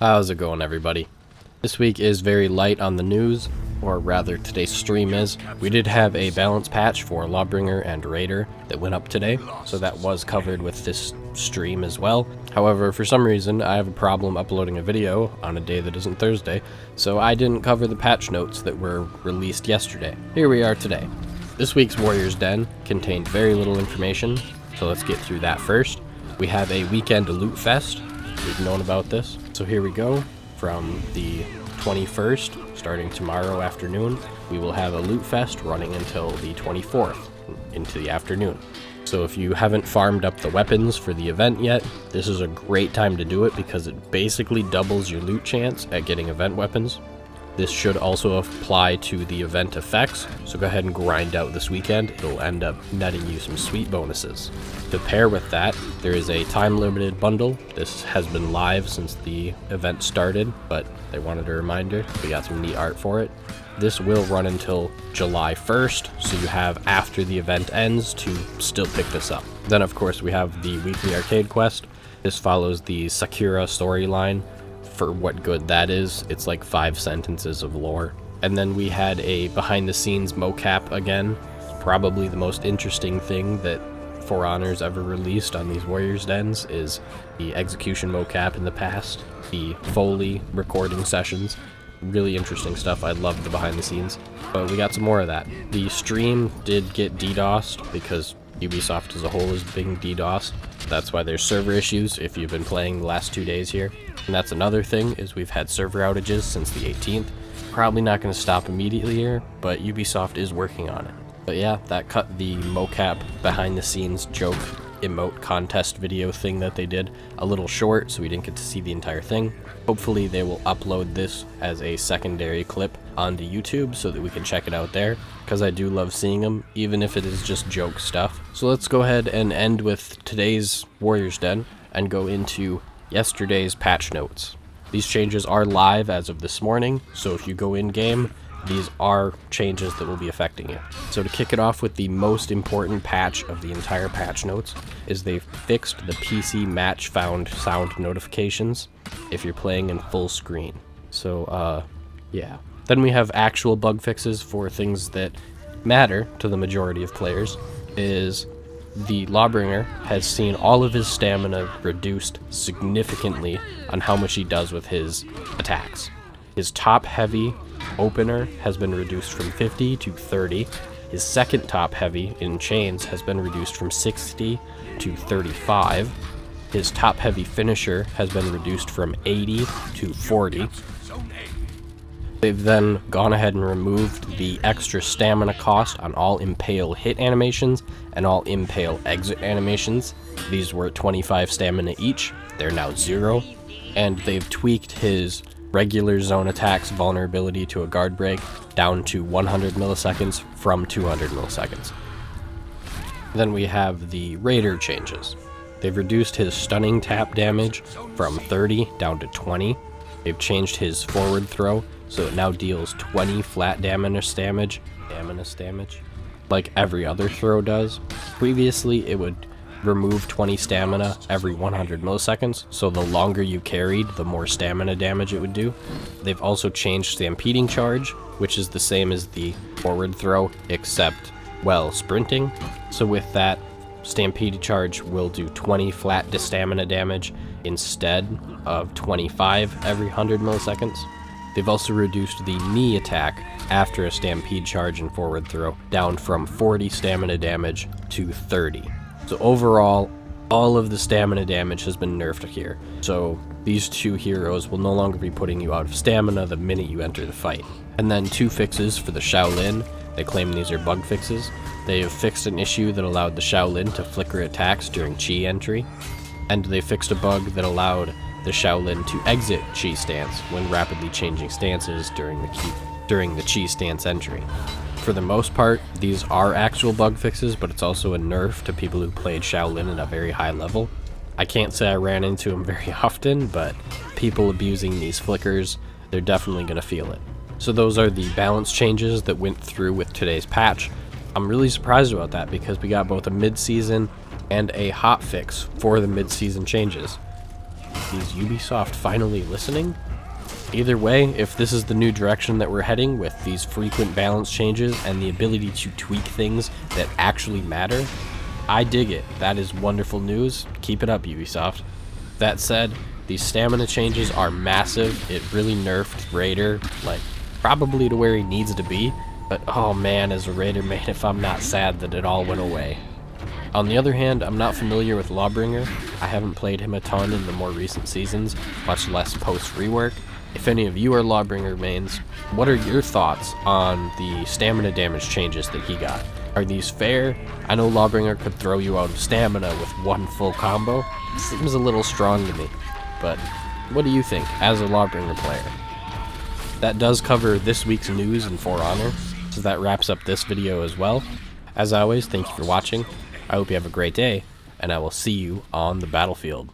How's it going, everybody? This week is very light on the news, or rather today's stream is. We did have a balance patch for Lawbringer and Raider that went up today, so that was covered with this stream as well. However, for some reason, I have a problem uploading a video on a day that isn't Thursday, so I didn't cover the patch notes that were released yesterday. Here we are today. This week's Warrior's Den contained very little information, so let's get through that first. We have a weekend loot fest. We've known about this. So here we go. From the 21st, starting tomorrow afternoon, we will have a loot fest running until the 24th into the afternoon. So if you haven't farmed up the weapons for the event yet, this is a great time to do it because it basically doubles your loot chance at getting event weapons. This should also apply to the event effects, so go ahead and grind out this weekend. It'll end up netting you some sweet bonuses. To pair with that, there is a time-limited bundle. This has been live since the event started, but they wanted a reminder. We got some neat art for it. This will run until July 1st, so you have after the event ends to still pick this up. Then, of course, we have the weekly arcade quest. This follows the Sakura storyline. For what good that is, it's like 5 sentences of lore. And then we had a behind-the-scenes mocap again. Probably the most interesting thing that For Honor's ever released on these Warriors Dens is the execution mocap in the past, the Foley recording sessions. Really interesting stuff. I love the behind-the-scenes. But we got some more of that. The stream did get DDoSed because Ubisoft as a whole is being DDoSed. That's why there's server issues if you've been playing the last 2 days here. And that's another thing, is we've had server outages since the 18th. Probably not going to stop immediately here, but Ubisoft is working on it. But yeah, that cut the mocap behind the scenes joke emote contest video thing that they did a little short, so we didn't get to see the entire thing. Hopefully they will upload this as a secondary clip onto YouTube so that we can check it out there, because I do love seeing them, even if it is just joke stuff. So let's go ahead and end with today's Warrior's Den and go into yesterday's patch notes. These changes are live as of this morning, so if you go in-game, these are changes that will be affecting you. So to kick it off with the most important patch of the entire patch notes is they've fixed the PC match found sound notifications if you're playing in full screen. So, yeah. Then we have actual bug fixes for things that matter to the majority of players. Is the Lawbringer has seen all of his stamina reduced significantly on how much he does with his attacks. His top heavy opener has been reduced from 50 to 30. His second top heavy in chains has been reduced from 60 to 35. His top heavy finisher has been reduced from 80 to 40. They've then gone ahead and removed the extra stamina cost on all impale hit animations and all impale exit animations. These were 25 stamina each. They're now 0. And they've tweaked his regular zone attacks vulnerability to a guard break down to 100 milliseconds from 200 milliseconds. Then we have the Raider changes. They've reduced his stunning tap damage from 30 down to 20. They've changed his forward throw, so it now deals 20 flat damage, like every other throw does. Previously, it would remove 20 stamina every 100 milliseconds, so the longer you carried, the more stamina damage it would do. They've also changed Stampeding Charge, which is the same as the forward throw, except, well, sprinting. So with that, Stampede Charge will do 20 flat stamina damage instead of 25 every 100 milliseconds. They've also reduced the knee attack after a Stampede Charge and forward throw down from 40 stamina damage to 30. So overall, all of the stamina damage has been nerfed here. So these two heroes will no longer be putting you out of stamina the minute you enter the fight. And then 2 fixes for the Shaolin. They claim these are bug fixes. They have fixed an issue that allowed the Shaolin to flicker attacks during Chi entry. And they fixed a bug that allowed the Shaolin to exit Chi stance when rapidly changing stances during the Chi stance entry. For the most part, these are actual bug fixes, but it's also a nerf to people who played Shaolin at a very high level. I can't say I ran into them very often, but people abusing these flickers, they're definitely going to feel it. So those are the balance changes that went through with today's patch. I'm really surprised about that because we got both a mid-season and a hotfix for the mid-season changes. Is Ubisoft finally listening? Either way, if this is the new direction that we're heading with these frequent balance changes and the ability to tweak things that actually matter, I dig it. That is wonderful news. Keep it up, Ubisoft. That said, these stamina changes are massive. It really nerfed Raider, like, probably to where he needs to be, but oh man, as a Raider main, if I'm not sad that it all went away. On the other hand, I'm not familiar with Lawbringer. I haven't played him a ton in the more recent seasons, much less post-rework. If any of you are Lawbringer mains, what are your thoughts on the stamina damage changes that he got? Are these fair? I know Lawbringer could throw you out of stamina with one full combo. Seems a little strong to me, but what do you think as a Lawbringer player? That does cover this week's news in For Honor, so that wraps up this video as well. As always, thank you for watching. I hope you have a great day, and I will see you on the battlefield.